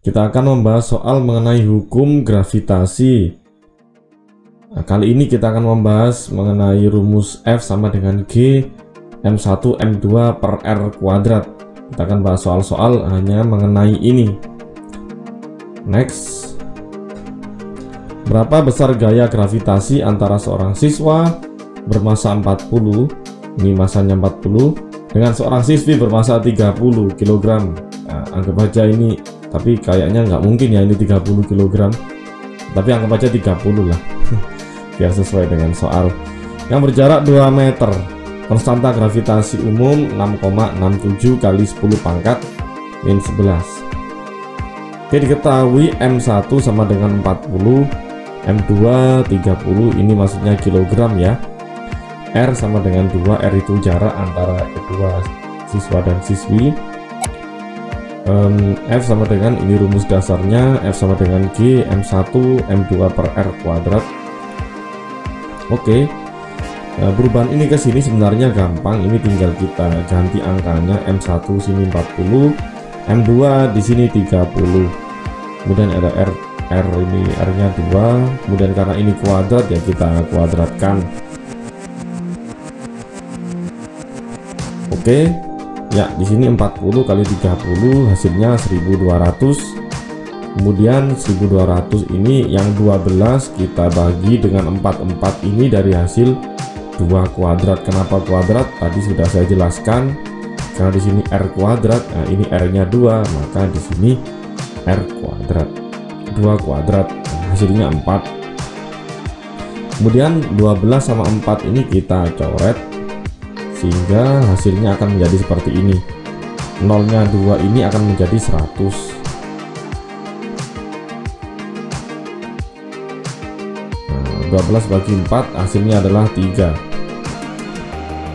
Kita akan membahas soal mengenai hukum gravitasi. Nah, kali ini kita akan membahas mengenai rumus F sama dengan G M1 M2 per R kuadrat. Kita akan bahas soal-soal hanya mengenai ini. Next. Berapa besar gaya gravitasi antara seorang siswa bermasa 40, ini masanya 40, dengan seorang siswi bermasa 30 kg. Nah, anggap aja ini, tapi kayaknya nggak mungkin ya ini 30 kg, tapi anggap aja 30 lah biar sesuai dengan soal. Yang berjarak 2 meter, konstanta gravitasi umum 6,67 kali 10 pangkat min 11. Oke, diketahui M1 sama dengan 40, M2 30, ini maksudnya kilogram ya. R sama dengan 2, R itu jarak antara kedua siswa dan siswi. F sama dengan, ini rumus dasarnya, F sama dengan G M1 M2 per R kuadrat. Oke, perubahan ini ke sini sebenarnya gampang, ini tinggal kita ganti angkanya, M1 sini 40, M2 di sini 30, kemudian ada R ini R nya 2, kemudian karena ini kuadrat ya kita kuadratkan. Oke, ya di sini 40 kali 30 hasilnya 1200. Kemudian 1200 ini yang 12 kita bagi dengan 44, ini dari hasil 2 kuadrat. Kenapa kuadrat? Tadi sudah saya jelaskan. Karena di sini R kuadrat, nah ini R-nya 2, maka di sini R kuadrat. 2 kuadrat, nah hasilnya 4. Kemudian 12 sama 4 ini kita coret, sehingga hasilnya akan menjadi seperti ini. Nolnya 2 ini akan menjadi 100. Nah, 12 bagi 4 hasilnya adalah 3.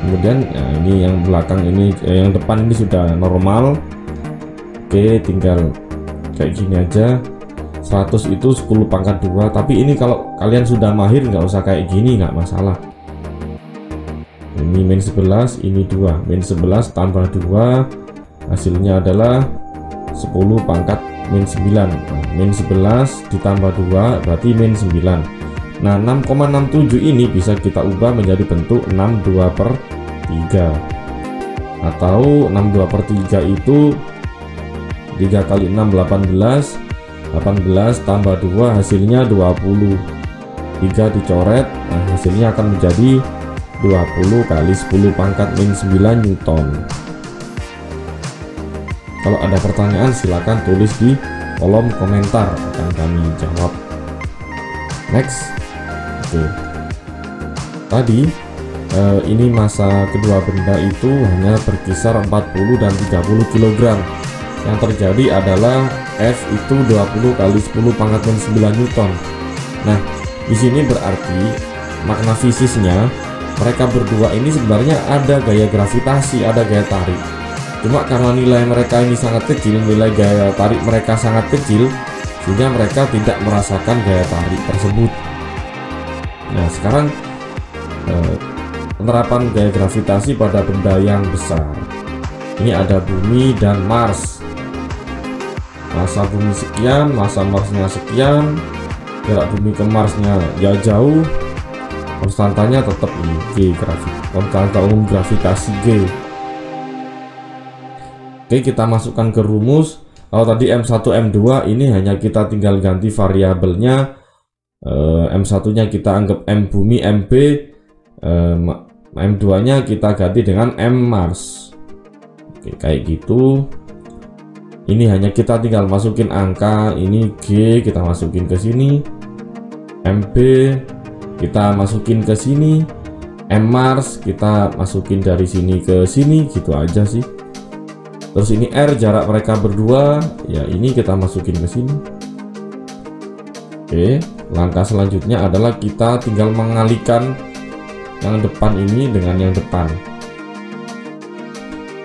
Kemudian nah ini yang belakang ini, yang depan ini sudah normal. Oke, tinggal kayak gini aja. 100 itu 10 pangkat 2, tapi ini kalau kalian sudah mahir nggak usah kayak gini, nggak masalah. Ini min 11, ini 2, min 11 tambah 2 hasilnya adalah 10 pangkat min 9. Nah, min 11 ditambah 2 berarti min 9. Nah, 6,67 ini bisa kita ubah menjadi bentuk 62 per 3, atau 62 per 3 itu 3 kali 6 18, 18 tambah 2 hasilnya 20, 3 dicoret, nah hasilnya akan menjadi 20 kali 10 pangkat min 9 Newton. Kalau ada pertanyaan silakan tulis di kolom komentar, akan kami jawab. Next. Oke. Tadi ini massa kedua benda itu hanya berkisar 40 dan 30 kg. Yang terjadi adalah F itu 20 kali 10 pangkat min 9 Newton. Nah, di sini berarti makna fisiknya mereka berdua ini sebenarnya ada gaya gravitasi, ada gaya tarik. Cuma karena nilai mereka ini sangat kecil, nilai gaya tarik mereka sangat kecil, sehingga mereka tidak merasakan gaya tarik tersebut. Nah, sekarang penerapan gaya gravitasi pada benda yang besar. Ini ada bumi dan Mars. Massa bumi sekian, massa Marsnya sekian, jarak bumi ke Marsnya ya jauh. Konstantanya tetap ini G, konstanta umum gravitasi G. Oke, kita masukkan ke rumus. Kalau tadi M1 M2 ini hanya kita tinggal ganti variabelnya. M1 nya kita anggap M bumi MB, M2 nya kita ganti dengan M Mars. Oke, kayak gitu. Ini hanya kita tinggal masukin angka, ini G kita masukin ke sini, MB kita masukin ke sini, M Mars kita masukin dari sini ke sini, gitu aja sih. Terus ini R, jarak mereka berdua, ya ini kita masukin ke sini. Oke, langkah selanjutnya adalah kita tinggal mengalihkan yang depan ini dengan yang depan.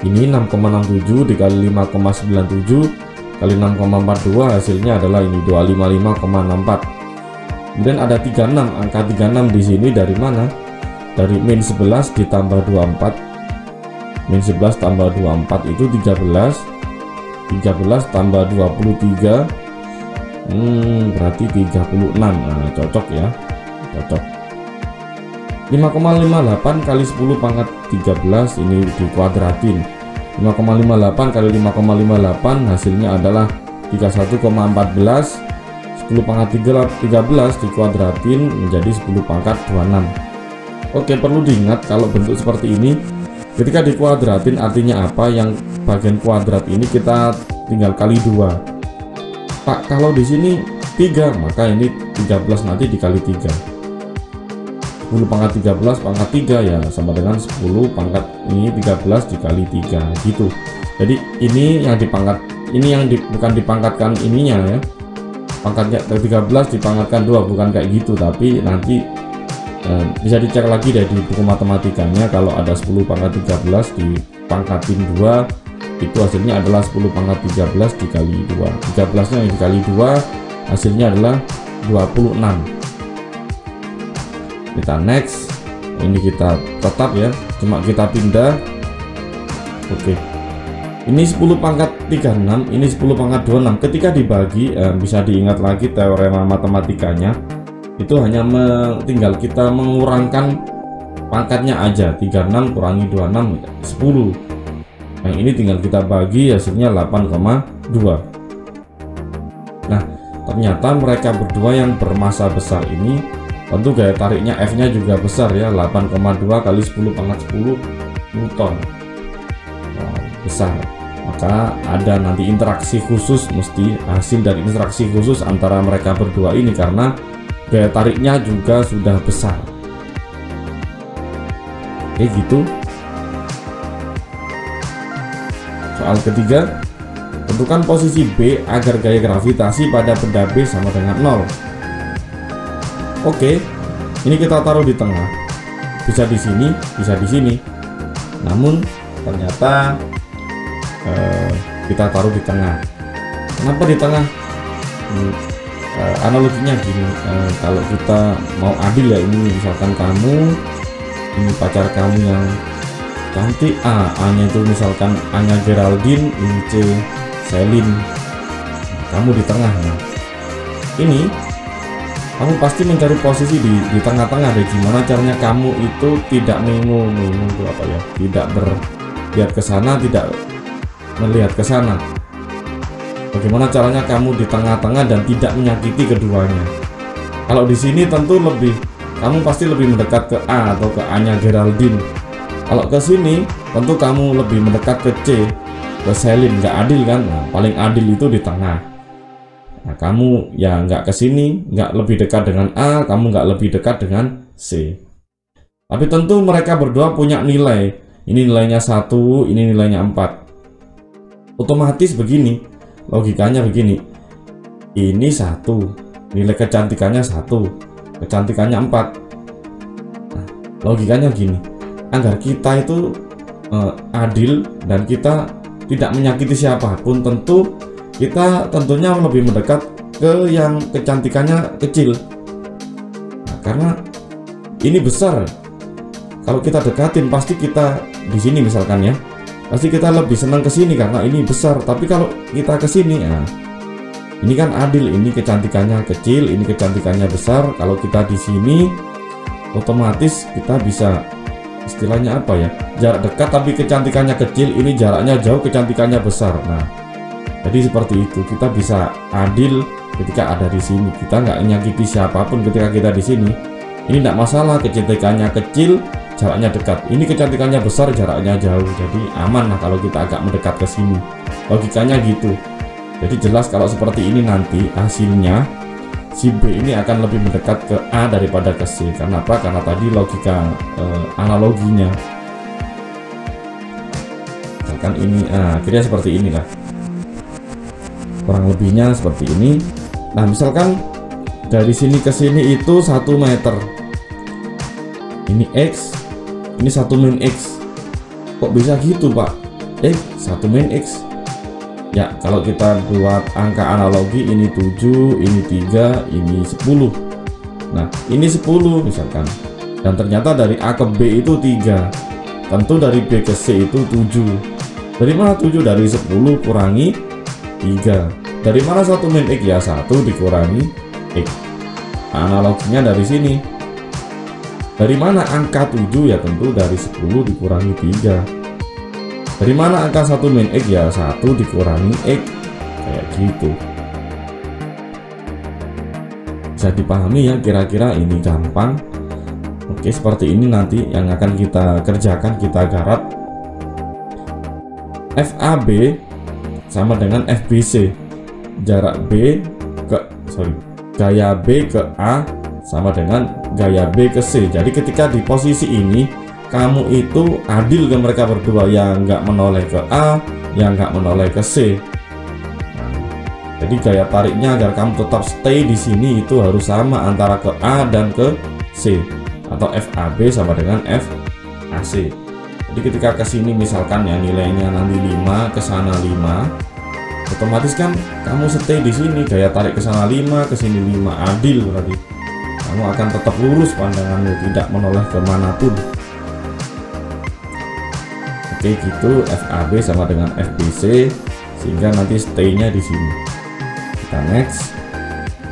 Ini 6,67 dikali 5,97 kali 6,42 hasilnya adalah ini 255,64. Kemudian ada 36, angka 36 di sini dari mana? Dari min 11 ditambah 24. Min 11 tambah 24 itu 13. 13 tambah 23 berarti 36. Nah, cocok ya, cocok. 5,58 kali 10 pangkat 13 ini dikuadratin. 5,58 kali 5,58 hasilnya adalah 31,14. 10 pangkat 13 dikuadratin menjadi 10 pangkat 26. Oke, perlu diingat kalau bentuk seperti ini ketika dikuadratin artinya apa? Yang bagian kuadrat ini kita tinggal kali 2. Pak, kalau di sini 3, maka ini 13 nanti dikali 3. 10 pangkat 13 pangkat 3 ya sama dengan 10 pangkat ini 13 dikali 3 gitu. Jadi ini yang dipangkat, ini yang bukan dipangkatkan ininya ya, pangkatnya 13 dipangkatkan 2, bukan kayak gitu, tapi nanti bisa dicek lagi dari buku matematikanya. Kalau ada 10 pangkat 13 dipangkatin 2 itu hasilnya adalah 10 pangkat 13 dikali 2. 13 nya yang dikali 2 hasilnya adalah 26. Kita next, ini kita tetap ya, cuma kita pindah. Oke, ini 10 pangkat 36, ini 10 pangkat 26. Ketika dibagi bisa diingat lagi teorema matematikanya, itu hanya tinggal kita mengurangkan pangkatnya aja. 36 kurangi 26 10. Yang ini tinggal kita bagi, hasilnya 8,2. Nah, ternyata mereka berdua yang bermassa besar ini tentu gaya tariknya F nya juga besar ya, 8,2 kali 10 pangkat 10 Newton. Besar. Maka ada nanti interaksi khusus, mesti hasil dari interaksi khusus antara mereka berdua ini karena gaya tariknya juga sudah besar. Oke, gitu. Soal ketiga, tentukan posisi B agar gaya gravitasi pada benda B sama dengan 0. Oke, ini kita taruh di tengah. Bisa di sini, bisa di sini. Namun ternyata kita taruh di tengah. Kenapa di tengah? Analoginya gini, kalau kita mau adil ya, ini misalkan kamu, ini pacar kamu yang cantik, A-nya itu misalkan A-nya Geraldine, ini C Celine, kamu di tengah. Nah, ini kamu pasti mencari posisi di tengah-tengah deh. Gimana caranya kamu itu tidak mengingung itu apa ya, tidak berlihat ke sana, tidak melihat ke sana. Bagaimana caranya kamu di tengah-tengah dan tidak menyakiti keduanya? Kalau di sini tentu kamu pasti lebih mendekat ke A atau ke A-nya Geraldine. Kalau ke sini tentu kamu lebih mendekat ke C, ke Celine. Nggak adil kan? Nah, paling adil itu di tengah. Nah, kamu ya nggak ke sini, nggak lebih dekat dengan A, kamu nggak lebih dekat dengan C. Tapi tentu mereka berdua punya nilai. Ini nilainya 1, ini nilainya 4. Otomatis begini, logikanya begini. Ini 1, nilai kecantikannya 1, kecantikannya 4. Nah, logikanya gini, agar kita itu adil dan kita tidak menyakiti siapapun, tentu kita tentunya lebih mendekat ke yang kecantikannya kecil. Nah, karena ini besar, kalau kita dekatin pasti kita di sini misalkan ya, pasti kita lebih senang ke sini karena ini besar. Tapi kalau kita ke sini, nah, ini kan adil, ini kecantikannya kecil, ini kecantikannya besar. Kalau kita di sini, otomatis kita bisa istilahnya apa ya, jarak dekat tapi kecantikannya kecil, ini jaraknya jauh, kecantikannya besar. Nah, jadi seperti itu, kita bisa adil ketika ada di sini. Kita nggak menyakiti siapapun ketika kita di sini. Ini tidak masalah, kecantikannya kecil, jaraknya dekat. Ini kecantikannya besar, jaraknya jauh. Jadi aman lah kalau kita agak mendekat ke sini. Logikanya gitu. Jadi jelas kalau seperti ini nanti hasilnya si B ini akan lebih mendekat ke A daripada ke C. Karena apa? Karena tadi logika analoginya. Misalkan ini, akhirnya seperti inilah. Kurang lebihnya seperti ini. Nah, misalkan dari sini ke sini itu 1 meter. Ini X, ini 1 min X. Kok bisa gitu, Pak? 1 min X. Ya, kalau kita buat angka analogi, ini 7, ini 3, ini 10. Nah, ini 10 misalkan. Dan ternyata dari A ke B itu 3. Tentu dari B ke C itu 7. Dari mana 7? Dari 10 kurangi 3. Dari mana 1 min X? Ya 1 dikurangi X. Analoginya dari sini. Dari mana angka 7? Ya tentu dari 10 dikurangi 3. Dari mana angka 1 min X? Ya 1 dikurangi X. Kayak gitu. Bisa dipahami ya, kira-kira ini gampang. Oke, seperti ini nanti yang akan kita kerjakan, kita garap. FAB sama dengan FBC. Jarak B ke gaya B ke A sama dengan gaya B ke C. Jadi ketika di posisi ini kamu itu adil ke mereka berdua, yang nggak menoleh ke A, yang nggak menoleh ke C. Jadi gaya tariknya agar kamu tetap stay di sini itu harus sama antara ke A dan ke C, atau FAB sama dengan FAC. Jadi ketika ke sini misalkan ya nilainya nanti 5, ke sana 5, otomatis kan kamu stay di sini, gaya tarik ke sana 5, ke sini 5, adil berarti. Kamu akan tetap lurus pandanganmu, tidak menoleh kemanapun. Oke gitu, FAB sama dengan FBC, sehingga nanti stay-nya di sini. Kita next,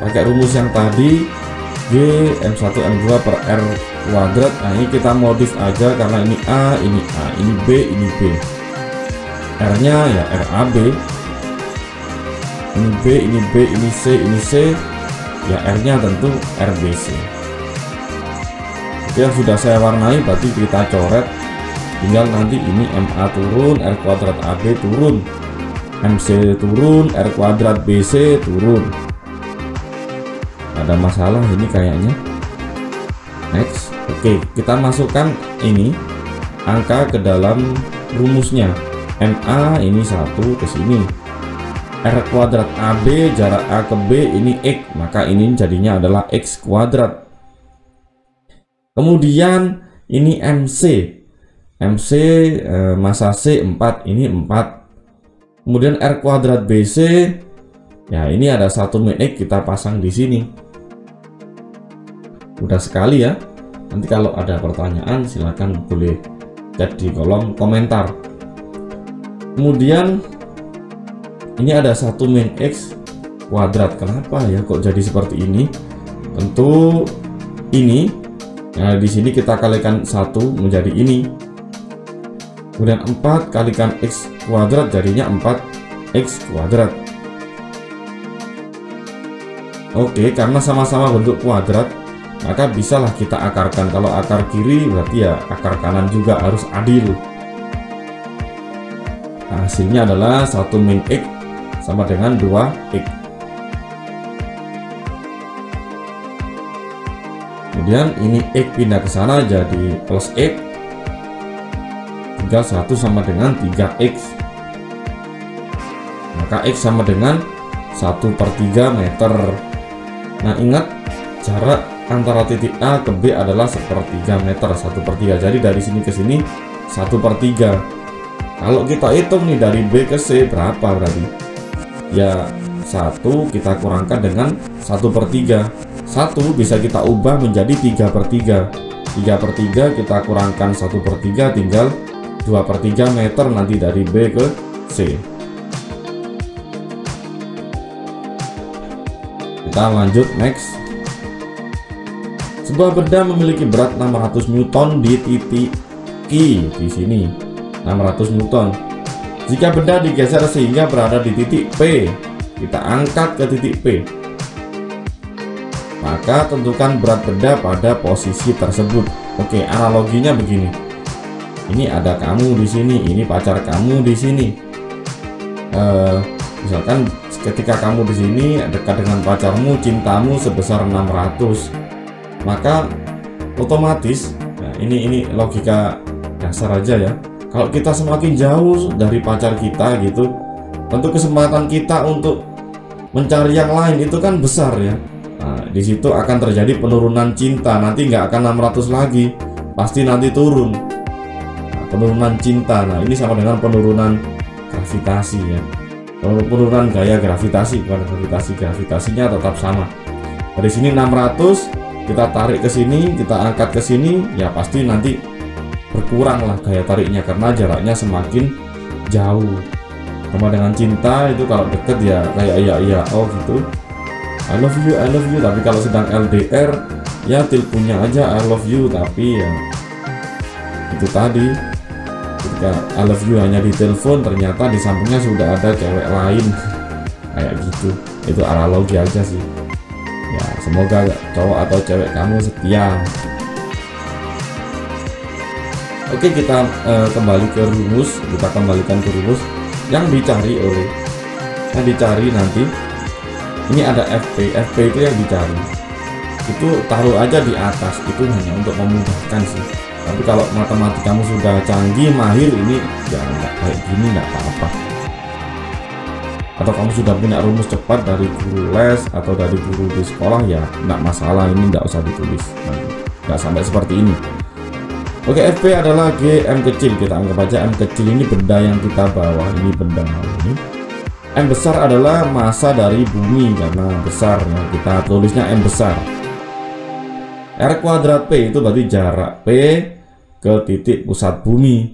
pakai rumus yang tadi, G M1 M2 per R kuadrat. Nah ini kita modif aja karena ini A, ini B, ini B. R nya ya RAB, ini B, ini B, ini C, ya R nya tentu RBC. Oke, yang sudah saya warnai berarti kita coret, tinggal nanti ini MA turun, R kuadrat AB turun, MC turun, R kuadrat BC turun. Ada masalah ini kayaknya. Next. Oke, kita masukkan ini angka ke dalam rumusnya. MA ini 1 ke sini, R kuadrat AB jarak A ke B ini X, maka ini jadinya adalah X kuadrat. Kemudian ini MC massa C 4, ini 4. Kemudian R kuadrat BC, ya ini ada 1 min X, kita pasang di sini. Mudah sekali ya. Nanti kalau ada pertanyaan silahkan boleh chat di kolom komentar. Kemudian ini ada 1 min X kuadrat. Kenapa ya kok jadi seperti ini? Tentu ini, nah di sini kita kalikan 1 menjadi ini. Kemudian 4 kalikan X kuadrat jadinya 4X kuadrat. Oke, karena sama-sama bentuk kuadrat, maka bisalah kita akarkan. Kalau akar kiri berarti ya akar kanan juga harus adil. Nah, hasilnya adalah 1 min X sama dengan 2X. Kemudian ini X pindah ke sana jadi plus X, tinggal 1 sama dengan 3X. Maka X sama dengan 1/3 meter. Nah ingat, jarak antara titik A ke B adalah 1/3 meter, 1/3. Jadi dari sini ke sini 1/3. Kalau kita hitung nih dari B ke C berapa berarti? Ya 1 kita kurangkan dengan 1/3. 1 bisa kita ubah menjadi 3/3. 3/3 kita kurangkan 1/3 tinggal 2/3 meter nanti dari B ke C. Kita lanjut next. Sebuah benda memiliki berat 600 Newton di titik Q di sini. 600 Newton. Jika benda digeser sehingga berada di titik P, kita angkat ke titik P. Maka tentukan berat benda pada posisi tersebut. Oke, analoginya begini. Ini ada kamu di sini, ini pacar kamu di sini. Misalkan ketika kamu di sini dekat dengan pacarmu, cintamu sebesar 600, maka otomatis, nah ini logika dasar aja ya. Kalau kita semakin jauh dari pacar kita gitu, tentu kesempatan kita untuk mencari yang lain itu kan besar ya. Nah, di situ akan terjadi penurunan cinta. Nanti nggak akan 600 lagi, pasti nanti turun. Nah, penurunan cinta. Nah ini sama dengan penurunan gravitasi ya. Penurunan gaya gravitasi, bukan gravitasinya tetap sama. Dari sini 600, kita tarik ke sini, kita angkat ke sini, ya pasti nanti berkurang lah gaya tariknya karena jaraknya semakin jauh. Sama dengan cinta itu kalau deket ya kayak iya oh gitu, I love you. Tapi kalau sedang LDR ya teleponnya aja I love you, tapi ya itu tadi, ketika I love you hanya di telepon, ternyata di sampingnya sudah ada cewek lain. Kayak gitu. Itu analogi aja sih ya, semoga cowok atau cewek kamu setia. Oke, kita kembali ke rumus, kita kembalikan ke rumus yang dicari nanti. Ini ada FP itu yang dicari, itu taruh aja di atas, itu hanya untuk memudahkan sih. Tapi kalau matematikamu sudah canggih, mahir, ini ya nggak kayak gini, nggak apa-apa. Atau kamu sudah punya rumus cepat dari guru les atau dari guru di sekolah, ya nggak masalah, ini nggak usah ditulis, nggak sampai seperti ini. Oke, FP adalah G M kecil, kita anggap aja M kecil ini benda yang kita bawa, ini benda ini. M besar adalah massa dari bumi karena besar ya, kita tulisnya M besar. R kuadrat P itu berarti jarak P ke titik pusat bumi.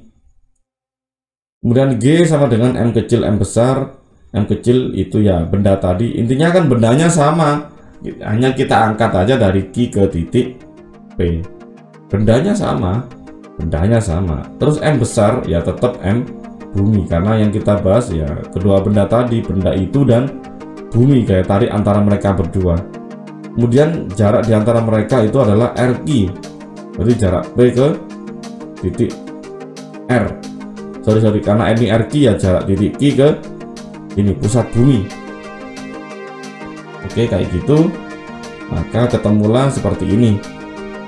Kemudian G sama dengan M kecil M besar. M kecil itu ya benda tadi, intinya kan bendanya sama, hanya kita angkat aja dari Q ke titik P. Bendanya sama. Terus M besar ya tetap M bumi, karena yang kita bahas ya kedua benda tadi, benda itu dan bumi, kayak tarik antara mereka berdua. Kemudian jarak di antara mereka itu adalah RQ, jadi jarak P ke titik R. Sorry, karena ini RQ ya jarak titik Q ke ini pusat bumi. Oke, kayak gitu. Maka ketemulah seperti ini.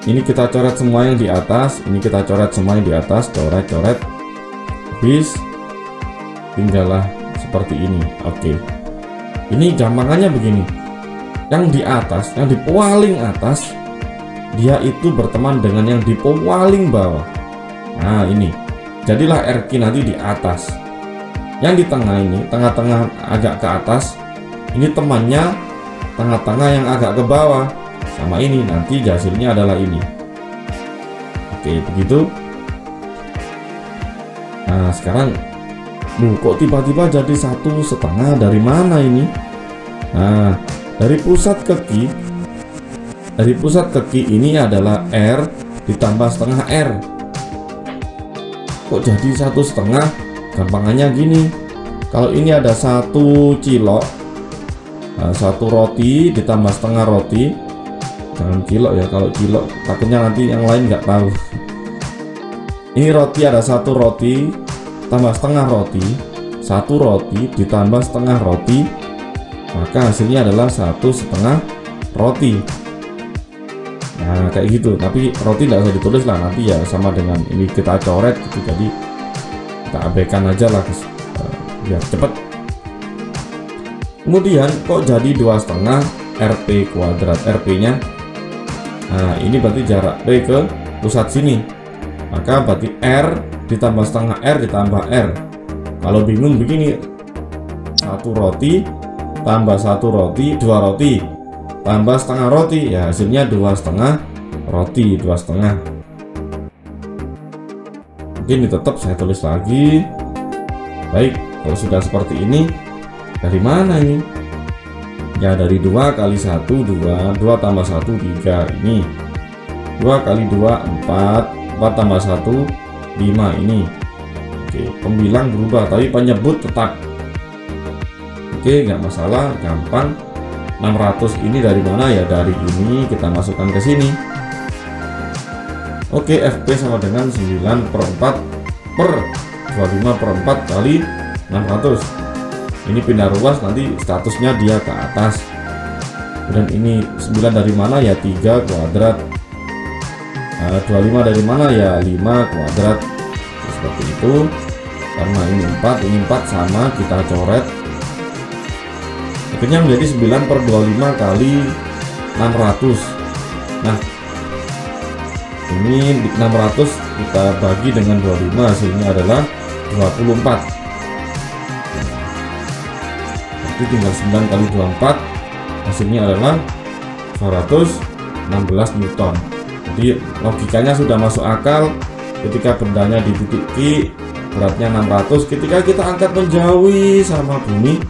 Ini kita coret semua yang di atas, ini kita coret semua yang di atas, coret, habis tinggallah seperti ini. Oke, ini gampangannya begini, yang di atas, yang di paling atas, dia itu berteman dengan yang di paling bawah. Nah ini, jadilah RQ nanti di atas. Yang di tengah ini, tengah-tengah agak ke atas, ini temannya tengah-tengah yang agak ke bawah. Sama ini, nanti hasilnya adalah ini. Oke, begitu. Nah sekarang kok tiba-tiba jadi 1,5 dari mana ini? Nah, dari pusat ke Q ini adalah R ditambah setengah R. Kok jadi 1,5? Gampangannya gini, kalau ini ada 1 cilok, 1 roti ditambah setengah roti, jangan kilo ya, kalau kilo takutnya nanti yang lain nggak tahu. Ini roti, ada 1 roti tambah setengah roti, 1 roti ditambah setengah roti, maka hasilnya adalah 1,5 roti. Nah kayak gitu, tapi roti tidak usah ditulis lah, nanti ya sama dengan ini kita coret gitu, jadi kita abaikan aja lah biar cepet. Kemudian kok jadi 2,5 RP kuadrat, RP nya nah ini berarti jarak P ke pusat sini, maka berarti R ditambah setengah R ditambah R. Kalau bingung begini, 1 roti tambah 1 roti, 2 roti tambah setengah roti, ya hasilnya 2,5 roti, 2,5. Mungkin ini tetap saya tulis lagi. Baik, kalau sudah seperti ini, dari mana ini? Ya dari 2 kali 1 2 tambah 1 3, ini 2 kali 2 4 tambah 1 5 ini. Oke, pembilang berubah tapi penyebut tetap. Oke, nggak masalah, gampang. 600 ini dari mana? Ya dari ini kita masukkan ke sini. Oke, FP sama dengan 9/4 per 25/4 kali 600. Ini pindah ruas, nanti statusnya dia ke atas. Dan ini 9 dari mana? Ya 3 kuadrat. 25 dari mana? Ya 5 kuadrat. Seperti itu. Karena ini 4 sama, kita coret. Akhirnya menjadi 9/25 kali 600. Nah ini 600 kita bagi dengan 25, hasilnya adalah 24. Tinggal 9 kali 24, hasilnya adalah 216 Newton. Jadi logikanya sudah masuk akal, ketika bendanya di titik Q, beratnya 600. Ketika kita angkat menjauhi sama bumi,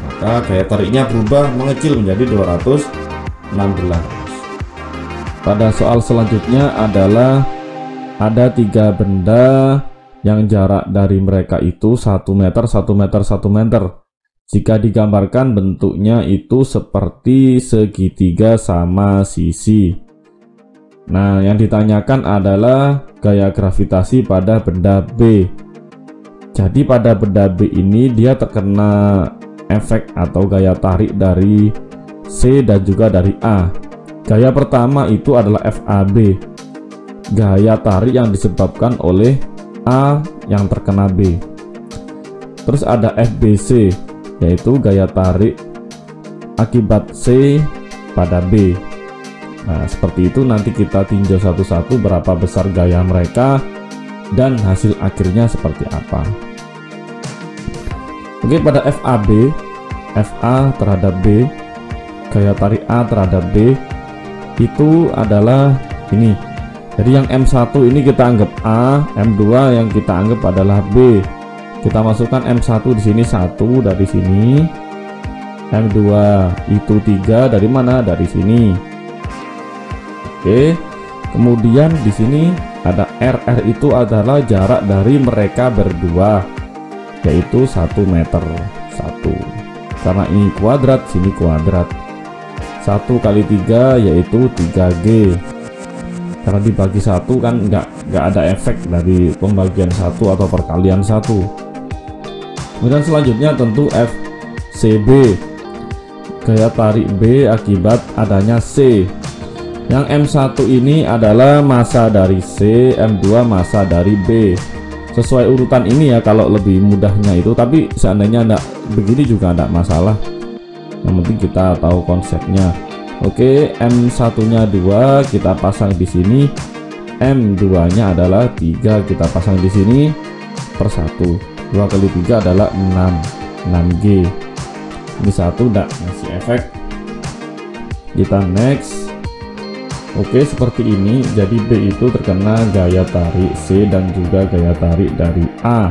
maka gaya tariknya berubah mengecil menjadi 216. Pada soal selanjutnya adalah ada 3 benda yang jarak dari mereka itu 1 meter, 1 meter, 1 meter. Jika digambarkan bentuknya itu seperti segitiga sama sisi. Nah, yang ditanyakan adalah gaya gravitasi pada benda B. Jadi pada benda B ini dia terkena efek atau gaya tarik dari C dan juga dari A. Gaya pertama itu adalah FAB, gaya tarik yang disebabkan oleh A yang terkena B. Terus ada FBC, yaitu gaya tarik akibat C pada B. Nah, seperti itu nanti kita tinjau satu-satu berapa besar gaya mereka dan hasil akhirnya seperti apa. Oke, pada FAB, FA terhadap B, gaya tarik A terhadap B itu adalah ini. Jadi yang M1 ini kita anggap A, M2 yang kita anggap adalah B. Kita masukkan M1 di sini 1 dari sini. M2 itu 3 dari mana? Dari sini. Oke. Kemudian di sini ada R. R itu adalah jarak dari mereka berdua, yaitu 1 meter. 1. Karena ini kuadrat, sini kuadrat. 1 kali 3 yaitu 3G. Karena dibagi 1 kan nggak ada efek dari pembagian 1 atau perkalian 1. Kemudian selanjutnya tentu FCB, gaya tarik B akibat adanya C. Yang M1 ini adalah massa dari C, M2 massa dari B. Sesuai urutan ini ya kalau lebih mudahnya itu, tapi seandainya enggak begini juga enggak masalah. Yang penting kita tahu konsepnya. Oke, M1 nya 2 kita pasang di sini, M2 nya adalah 3 kita pasang di sini per 1. 2 kali 3 adalah 6G. Ini 1 enggak ngasih efek. Kita next. Oke, seperti ini. Jadi B itu terkena gaya tarik C dan juga gaya tarik dari A.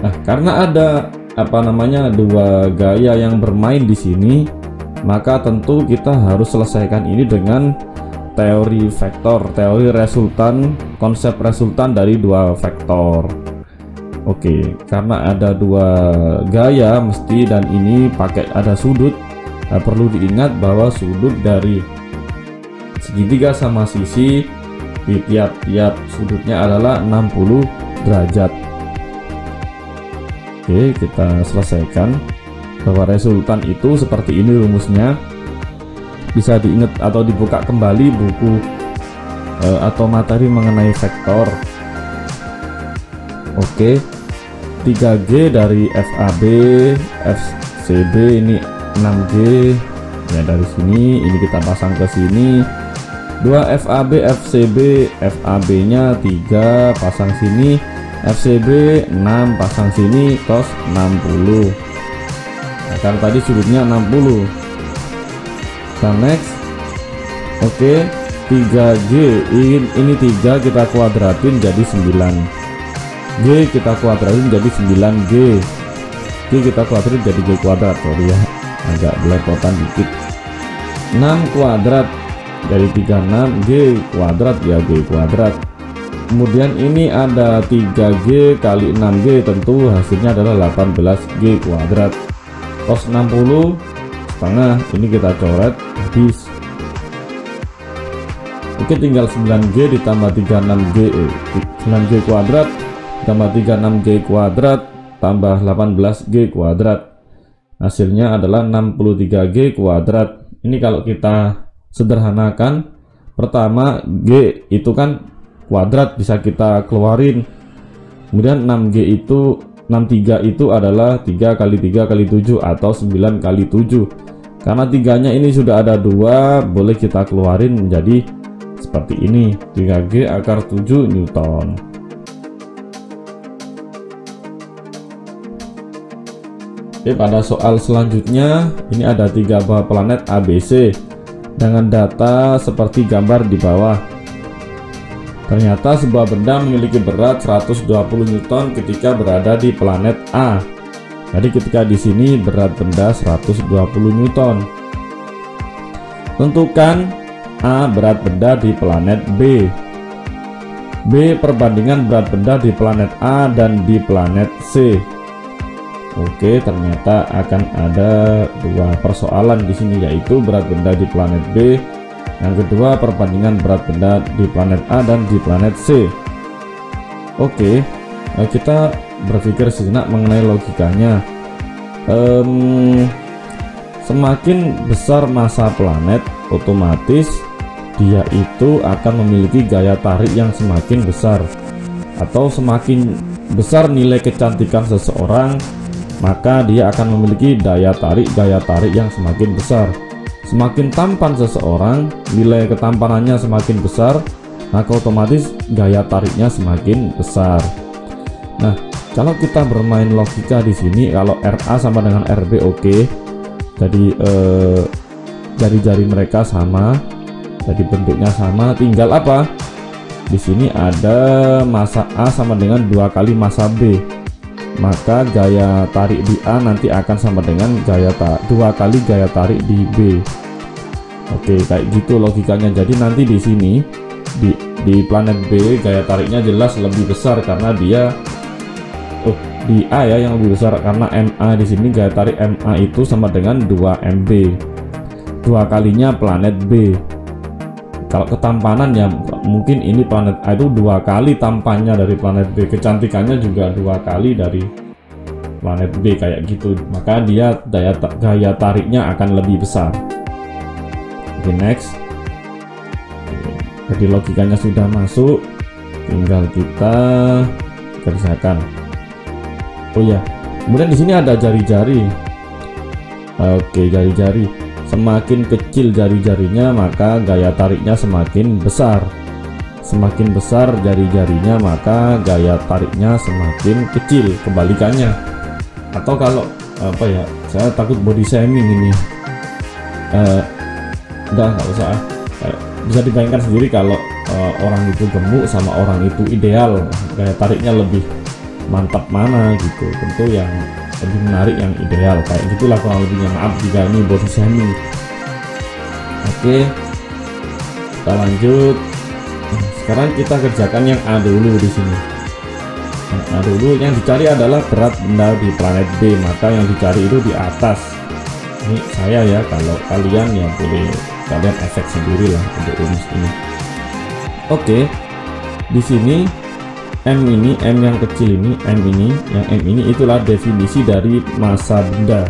Nah, karena ada dua gaya yang bermain di sini, maka tentu kita harus selesaikan ini dengan teori vektor, teori resultan, konsep resultan dari dua vektor. Oke, karena ada dua gaya mesti dan ini pakai ada sudut. Nah, perlu diingat bahwa sudut dari segitiga sama sisi di tiap-tiap sudutnya adalah 60 derajat. Oke, kita selesaikan bahwa resultan itu seperti ini rumusnya. Bisa diingat atau dibuka kembali buku atau materi mengenai vektor. Oke, 3G dari FAB, FCB ini 6G ya, dari sini ini kita pasang ke sini. 2 FAB, FCB, FAB nya 3 pasang sini, FCB 6 pasang sini, cos 60. Nah, karena tadi sudutnya 60. Kita next. Oke, 3G ini 3 kita kuadratin jadi 9. G kita kuadratin jadi 9G. G kita kuadratin jadi G kuadrat, sorry ya, agak belepotan dikit. 6 kuadrat dari 36, G kuadrat ya G kuadrat. Kemudian ini ada 3G kali 6G, tentu hasilnya adalah 18G kuadrat. Cos 60 setengah, ini kita coret habis. Oke, tinggal 9G ditambah 36G, 9G kuadrat tambah 36G kuadrat tambah 18G kuadrat. Hasilnya adalah 63G kuadrat. Ini kalau kita sederhanakan, pertama G itu kan kuadrat bisa kita keluarin. Kemudian 6G itu 63 itu adalah 3 kali 3 kali 7 atau 9 kali 7. Karena tiganya ini sudah ada 2, boleh kita keluarin menjadi seperti ini, 3G akar 7 Newton. Oke, pada soal selanjutnya ini ada 3 buah planet ABC dengan data seperti gambar di bawah. Ternyata sebuah benda memiliki berat 120 Newton ketika berada di planet A. Jadi ketika di sini berat benda 120 Newton. Tentukan A berat benda di planet B. B perbandingan berat benda di planet A dan di planet C. Oke, ternyata akan ada dua persoalan di sini, yaitu berat benda di planet B. Yang kedua, perbandingan berat benda di planet A dan di planet C. Oke, kita berpikir sejenak mengenai logikanya. Semakin besar massa planet, otomatis dia itu akan memiliki gaya tarik yang semakin besar. Atau semakin besar nilai kecantikan seseorang, maka dia akan memiliki gaya tarik yang semakin besar. Semakin tampan seseorang, nilai ketampanannya semakin besar, maka otomatis gaya tariknya semakin besar. Nah, kalau kita bermain logika di sini, kalau RA sama dengan RB, oke. Jadi jari-jari mereka sama, jadi bentuknya sama. Tinggal apa? Di sini ada massa A sama dengan 2 kali massa B. Maka gaya tarik di A nanti akan sama dengan 2 kali gaya tarik di B. Oke, kayak gitu logikanya. Jadi nanti di sini di planet B gaya tariknya jelas lebih besar karena dia di A ya yang lebih besar, karena MA di sini gaya tarik MA itu sama dengan 2 MB. 2 kalinya planet B. Kalau ketampanan ya mungkin ini planet A itu 2 kali tampannya dari planet B, kecantikannya juga 2 kali dari planet B kayak gitu, maka dia gaya tariknya akan lebih besar. Oke, next. Jadi logikanya sudah masuk, tinggal kita kerjakan. Oh ya, kemudian di sini ada jari-jari. Oke, jari-jari. Semakin kecil jari-jarinya, maka gaya tariknya semakin besar. Semakin besar jari-jarinya, maka gaya tariknya semakin kecil. Kebalikannya. Atau kalau apa ya? Saya takut body shaming ini. Udah nggak usah. Bisa dibayangkan sendiri kalau orang itu gemuk sama orang itu ideal, gaya tariknya lebih mantap mana gitu. Tentu yang lebih menarik yang ideal, kayak gitulah kurang lebihnya. Maaf jika ini body shaming. Oke, kita lanjut. Sekarang kita kerjakan yang A dulu di sini. Yang A dulu, yang dicari adalah berat benda di planet B, maka yang dicari itu di atas. Ini saya ya, kalau kalian ya boleh kalian efek sendiri lah untuk rumus ini. Oke, di sini M ini, M yang kecil ini, M ini itulah definisi dari massa benda.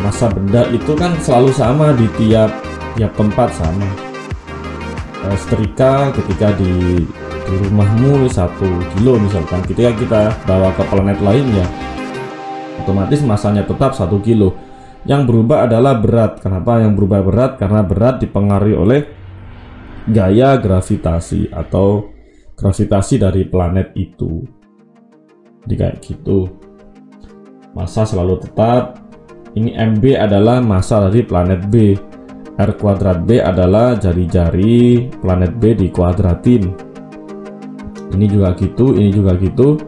Massa benda itu kan selalu sama di tiap tempat sama. Setrika ketika di rumahmu 1 kilo misalkan, ketika kita bawa ke planet lain ya otomatis massanya tetap 1 kilo. Yang berubah adalah berat. Kenapa yang berubah berat? Karena berat dipengaruhi oleh gaya gravitasi atau gravitasi dari planet itu. Jadi kayak gitu. Massa selalu tetap. Ini MB adalah massa dari planet B. R kuadrat B adalah jari-jari planet B dikuadratin. Ini juga gitu, ini juga gitu.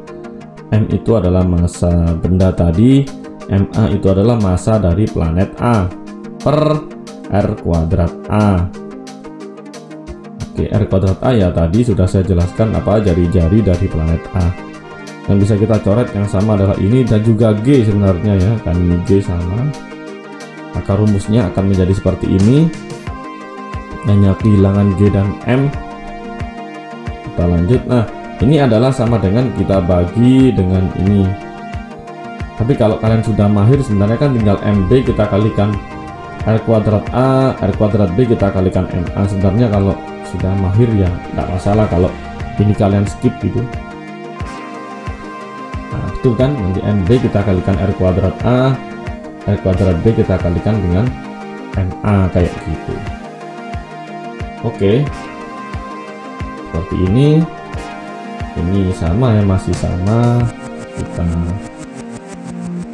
M itu adalah massa benda tadi. MA itu adalah massa dari planet A per R kuadrat A. Oke, R kuadrat A ya tadi sudah saya jelaskan apa jari-jari dari planet A. Yang bisa kita coret yang sama adalah ini dan juga G sebenarnya ya, kan ini G sama. Maka rumusnya akan menjadi seperti ini. Hanya kehilangan G dan M. Kita lanjut. Nah, ini adalah sama dengan kita bagi dengan ini. Tapi kalau kalian sudah mahir sebenarnya kan tinggal MB kita kalikan R kuadrat A, R kuadrat B kita kalikan MA. Sebenarnya kalau sudah mahir ya nggak masalah kalau ini kalian skip gitu. Nah itu kan nanti MB kita kalikan R kuadrat A, R kuadrat B kita kalikan dengan MA kayak gitu. Oke, seperti ini sama ya, masih sama.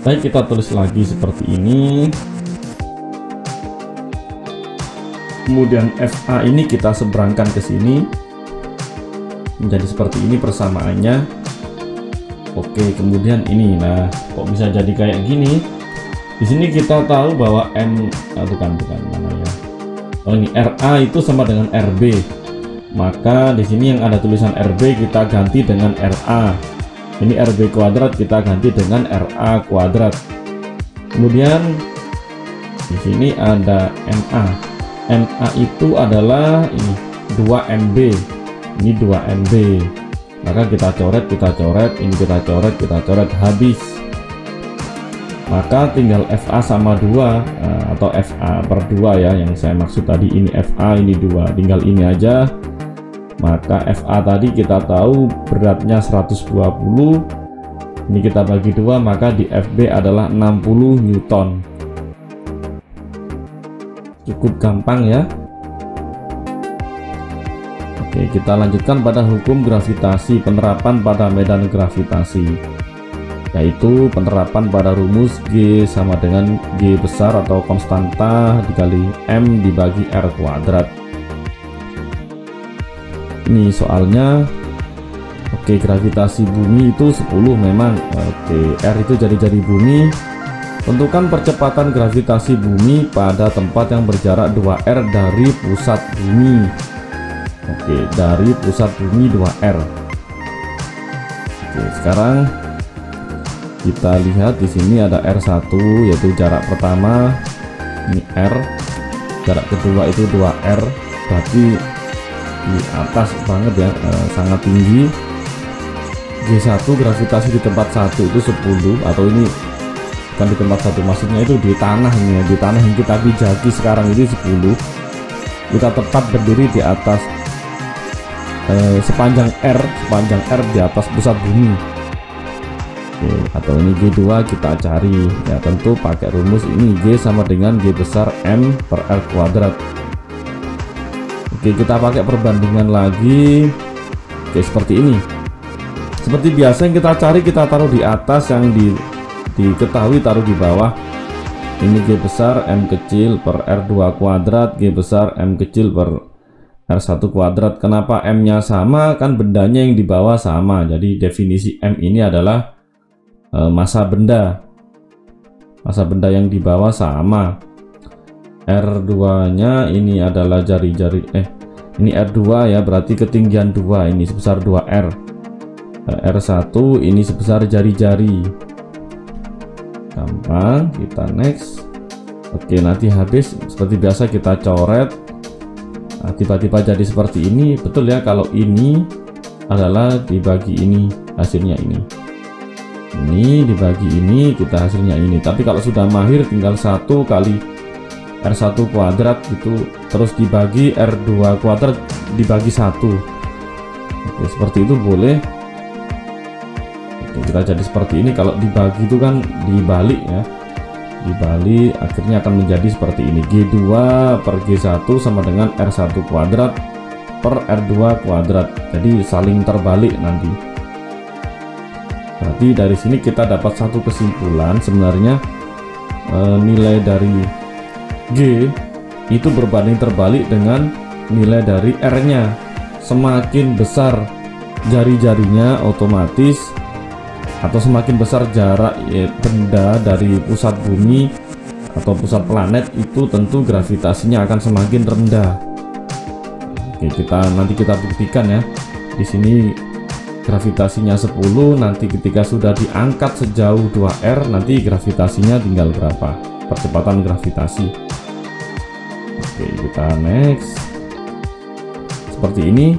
Baik, kita tulis lagi seperti ini. Kemudian FA ini kita seberangkan ke sini. menjadi seperti ini persamaannya. Oke, kemudian ini, nah kok bisa jadi kayak gini? Di sini kita tahu bahwa bukan mana ya? Oh, ini RA itu sama dengan RB. Maka di sini yang ada tulisan RB kita ganti dengan RA. Ini RB kuadrat kita ganti dengan RA kuadrat. Kemudian di sini ada MA. MA itu adalah ini 2 MB. Ini 2 MB. Maka kita coret, ini kita coret, habis. Maka tinggal FA sama 2 atau FA per 2 ya, yang saya maksud tadi. Ini FA, ini 2, tinggal ini aja. Maka FA tadi kita tahu beratnya 120, ini kita bagi 2, maka di FB adalah 60 Newton. Cukup gampang ya. Oke, kita lanjutkan pada hukum gravitasi, penerapan pada medan gravitasi, yaitu penerapan pada rumus G sama dengan G besar atau konstanta dikali M dibagi R kuadrat. Ini soalnya. Oke, gravitasi bumi itu 10 memang. Oke, R itu jari-jari bumi. Tentukan percepatan gravitasi bumi pada tempat yang berjarak 2R dari pusat bumi. Oke, dari pusat bumi 2R. Oke, sekarang kita lihat di sini ada R1 yaitu jarak pertama, ini R. Jarak kedua itu 2R, berarti di atas banget ya, sangat tinggi. G1 gravitasi di tempat 1 itu 10, atau ini bukan di tempat 1, maksudnya itu di tanah ini ya, di tanah yang kita pijaki sekarang ini 10. Kita tepat berdiri di atas sepanjang R di atas pusat bumi. Oke, atau ini G2 kita cari ya, tentu pakai rumus ini, G sama dengan G besar M per R kuadrat. Oke, kita pakai perbandingan lagi. Oke, seperti ini. Seperti biasa yang kita cari kita taruh di atas, yang diketahui taruh di bawah. Ini G besar M kecil per R2 kuadrat, G besar M kecil per R1 kuadrat. Kenapa M-nya sama? Kan bendanya yang di bawah sama. Jadi definisi M ini adalah massa benda. Massa benda yang di bawah sama. R2-nya ini adalah jari-jari, ini R2 ya, berarti ketinggian 2, ini sebesar 2R. R1 ini sebesar jari-jari. Gampang, kita next. Oke, nanti habis seperti biasa kita coret. Nah, tiba-tiba jadi seperti ini. Betul ya, kalau ini adalah dibagi ini, hasilnya ini. Ini dibagi ini, kita hasilnya ini. Tapi kalau sudah mahir tinggal 1 kali R1 kuadrat gitu, terus dibagi R2 kuadrat dibagi 1. Oke, seperti itu boleh. Oke, kita jadi seperti ini. Kalau dibagi itu kan dibalik ya, dibalik, akhirnya akan menjadi seperti ini. G2 per G1 sama dengan R1 kuadrat per R2 kuadrat. Jadi saling terbalik nanti. Berarti dari sini kita dapat satu kesimpulan, sebenarnya nilai dari G itu berbanding terbalik dengan nilai dari R-nya. Semakin besar jari-jarinya, otomatis, atau semakin besar jarak benda dari pusat bumi atau pusat planet, itu tentu gravitasinya akan semakin rendah. Oke, nanti kita buktikan ya. Di sini gravitasinya 10, nanti ketika sudah diangkat sejauh 2R, nanti gravitasinya tinggal berapa, percepatan gravitasi. Oke, kita next. Seperti ini.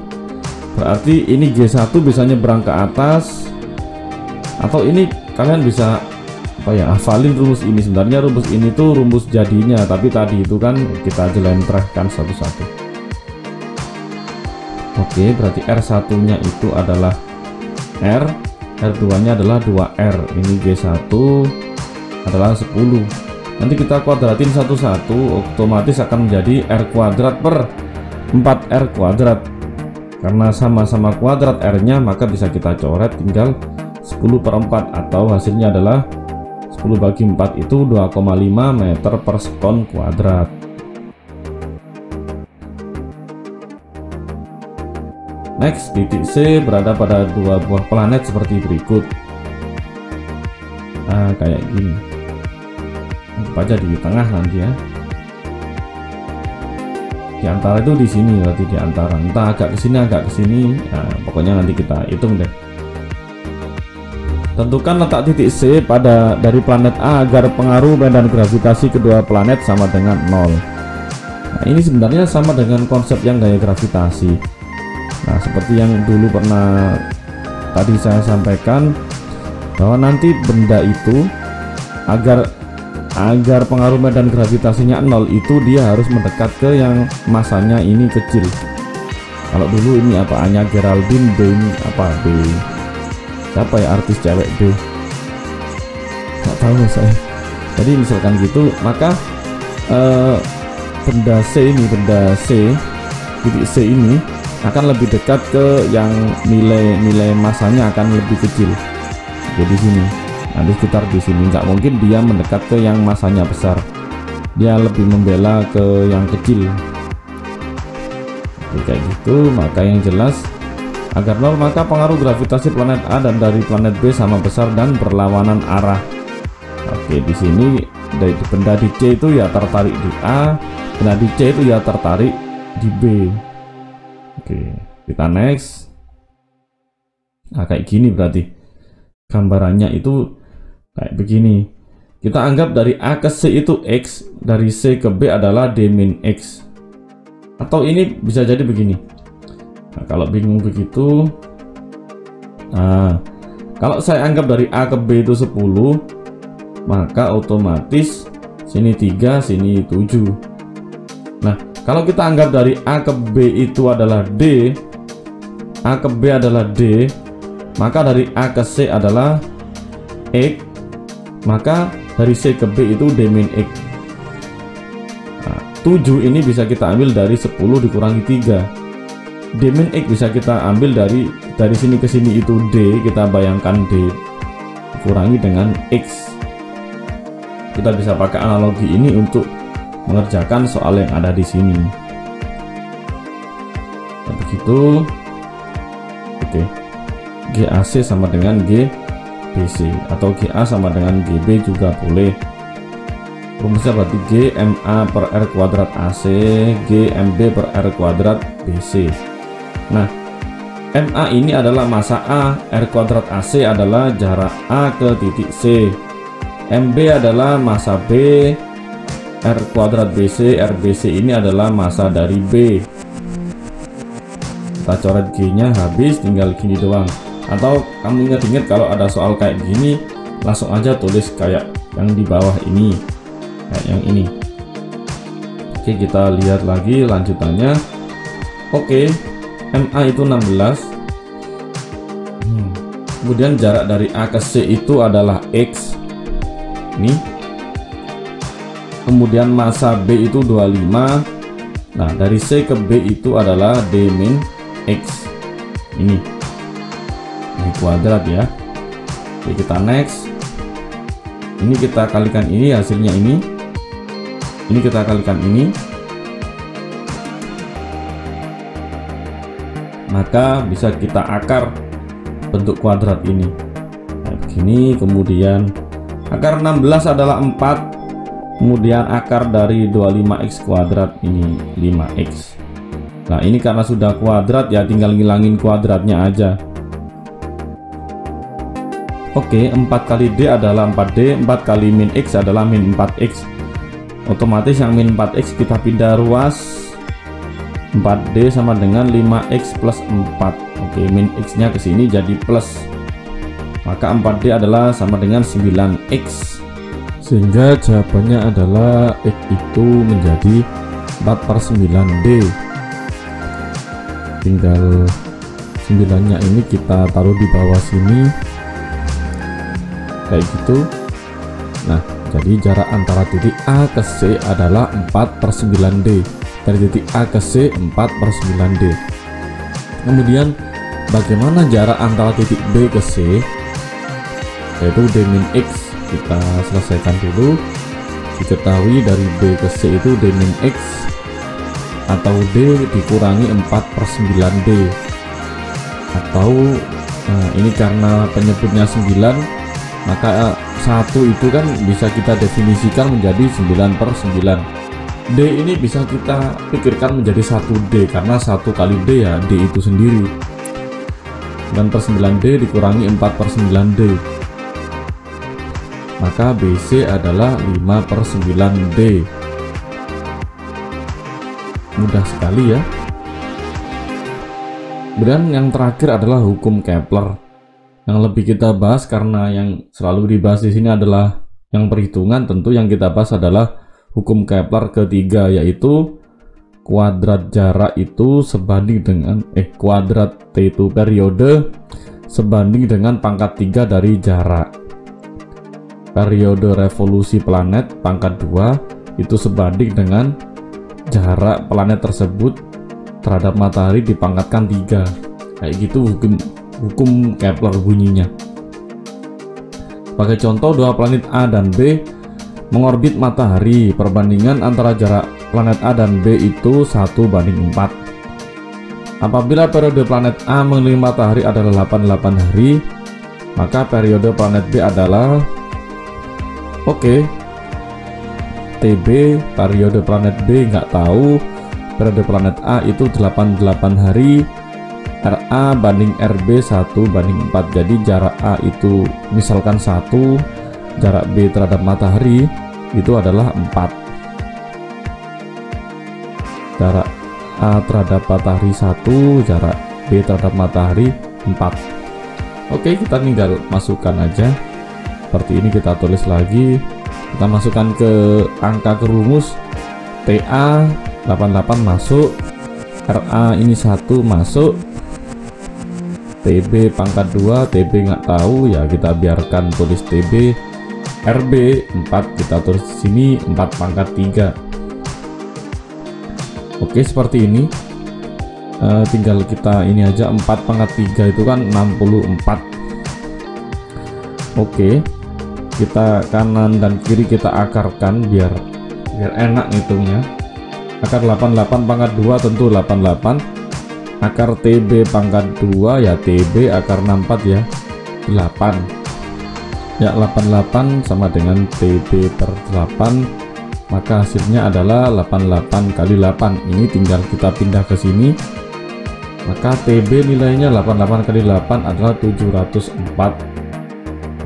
Berarti ini G1 bisa nyebrang ke atas, atau ini kalian bisa hafalin rumus ini. Sebenarnya rumus ini tuh rumus jadinya, tapi tadi itu kan kita jelentrehkan satu-satu. Oke, berarti R1 nya itu adalah R, R2 nya adalah 2R. Ini G1 adalah 10. Nanti kita kuadratin satu-satu, otomatis akan menjadi R kuadrat per 4R kuadrat. Karena sama-sama kuadrat R-nya, maka bisa kita coret, tinggal 10 per 4, atau hasilnya adalah 10 bagi 4 itu 2,5 meter per sekon kuadrat. Next, titik C berada pada 2 buah planet seperti berikut. Nah, kayak gini. Anggap aja di tengah nanti ya. Di antara itu di sini, berarti di antara. Entah agak ke sini, agak ke sini. Nah, pokoknya nanti kita hitung deh. Tentukan letak titik C dari planet A agar pengaruh medan gravitasi kedua planet sama dengan 0. Nah, ini sebenarnya sama dengan konsep yang gaya gravitasi. Nah, seperti yang dulu pernah tadi saya sampaikan, bahwa nanti benda itu agar pengaruh medan gravitasinya 0 itu dia harus mendekat ke yang masanya ini kecil. Kalau dulu ini apa, Anya Geraldine B, ini apa B, siapa ya artis cewek B, nggak tahu saya. Jadi misalkan gitu, maka benda C titik C ini akan lebih dekat ke yang nilai masanya akan lebih kecil. Jadi sini, nanti sekitar di sini. Nggak mungkin dia mendekat ke yang masanya besar, dia lebih membela ke yang kecil. Oke, kayak gitu. Maka yang jelas agar 0, maka pengaruh gravitasi planet A dan dari planet B sama besar dan berlawanan arah. Oke, di sini dari benda di C itu ya tertarik di A, benda di C itu ya tertarik di B. Oke, kita next. Nah, kayak gini berarti gambarannya itu kayak begini. Kita anggap dari A ke C itu X, dari C ke B adalah D min X. Atau ini bisa jadi begini. Nah, kalau bingung begitu, nah, kalau saya anggap dari A ke B itu 10, maka otomatis sini 3, sini 7. Nah, kalau kita anggap dari A ke B itu adalah D, A ke B adalah D, maka dari A ke C adalah X, maka dari C ke B itu D min X. Nah, 7 ini bisa kita ambil dari 10 dikurangi 3. D min X bisa kita ambil dari sini ke sini itu D, kita bayangkan D dikurangi dengan X. Kita bisa pakai analogi ini untuk mengerjakan soal yang ada di sini. Nah, begitu. Oke. GAC sama dengan GBC atau GA sama dengan GB juga boleh. Rumusnya berarti GMA per R kuadrat AC, GMB per R kuadrat BC. Nah, MA ini adalah massa A, R kuadrat AC adalah jarak A ke titik C, MB adalah massa B, R kuadrat BC, RBC ini adalah massa dari B. Kita coret G nya habis, tinggal gini doang. Atau kamu ingat-ingat kalau ada soal kayak gini, langsung aja tulis kayak yang di bawah ini, kayak yang ini. Oke, kita lihat lagi lanjutannya. Oke, MA itu 16. Kemudian jarak dari A ke C itu adalah X. Ini. Kemudian massa B itu 25. Nah, dari C ke B itu adalah D min X. Ini kuadrat ya. Oke, kita next. Ini kita kalikan ini, hasilnya ini. Ini kita kalikan ini. Maka bisa kita akar bentuk kuadrat ini. Nah, begini. Kemudian akar 16 adalah 4. Kemudian akar dari 25x kuadrat ini 5x. Nah, ini karena sudah kuadrat ya tinggal ngilangin kuadratnya aja. Oke, 4 kali D adalah 4D, 4 kali min X adalah min 4X. Otomatis yang min 4X kita pindah ruas. 4D sama dengan 5X plus 4. Oke, min X nya ke sini jadi plus. Maka 4D adalah sama dengan 9X. Sehingga jawabannya adalah X itu menjadi 4/9D. Tinggal 9 nya ini kita taruh di bawah sini kayak gitu. Nah, jadi jarak antara titik A ke C adalah 4/9D. Dari titik A ke C 4/9D. Kemudian bagaimana jarak antara titik B ke C, yaitu D min X. Kita selesaikan dulu. Diketahui dari B ke C itu D min X atau D dikurangi 4/9D. atau ini karena penyebutnya 9, maka 1 itu kan bisa kita definisikan menjadi 9/9. D ini bisa kita pikirkan menjadi 1D karena 1 kali D ya D itu sendiri. 9/9D dikurangi 4/9D, maka BC adalah 5/9D. Mudah sekali ya. Kemudian yang terakhir adalah hukum Kepler yang lebih kita bahas, karena yang selalu dibahas di sini adalah yang perhitungan. Tentu yang kita bahas adalah hukum Kepler ketiga, yaitu kuadrat jarak itu sebanding dengan kuadrat T itu periode sebanding dengan pangkat 3 dari jarak. Periode revolusi planet pangkat 2 itu sebanding dengan jarak planet tersebut terhadap matahari dipangkatkan 3. Kayak gitu hukum Kepler bunyinya. Sebagai contoh, dua planet A dan B mengorbit matahari. Perbandingan antara jarak planet A dan B itu 1:4. Apabila periode planet A mengelilingi matahari adalah 88 hari, maka periode planet B adalah TB. Periode planet B nggak tahu, periode planet A itu 88 hari, RA banding RB 1:4. Jadi jarak A itu misalkan 1, jarak B terhadap matahari itu adalah 4. Jarak A terhadap matahari 1, jarak B terhadap matahari 4. Oke, kita tinggal masukkan aja seperti ini. Kita tulis lagi, kita masukkan ke angka ke rumus. TA 88 masuk, RA ini 1 masuk, TB pangkat 2, TB nggak tahu ya, kita biarkan tulis TB. RB 4 kita tulis di sini 4 pangkat 3. Oke, seperti ini. Tinggal kita ini aja, 4 pangkat 3 itu kan 64. Oke, kita kanan dan kiri kita akarkan biar enak ngitungnya. Akar 88 pangkat 2 tentu 88. Akar TB pangkat 2 ya TB, akar 64 ya 8. Ya 88 sama dengan TB/8, maka hasilnya adalah 88 kali 8. Ini tinggal kita pindah ke sini, maka TB nilainya 88 kali 8 adalah 704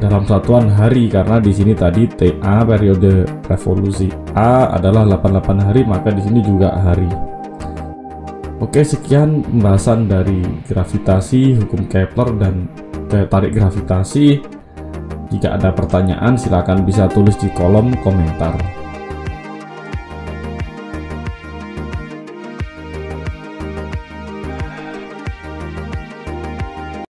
dalam satuan hari, karena di sini tadi TA periode revolusi A adalah 88 hari, maka di sini juga hari. Oke, sekian pembahasan dari gravitasi, hukum Kepler dan daya tarik gravitasi. Jika ada pertanyaan, silakan bisa tulis di kolom komentar.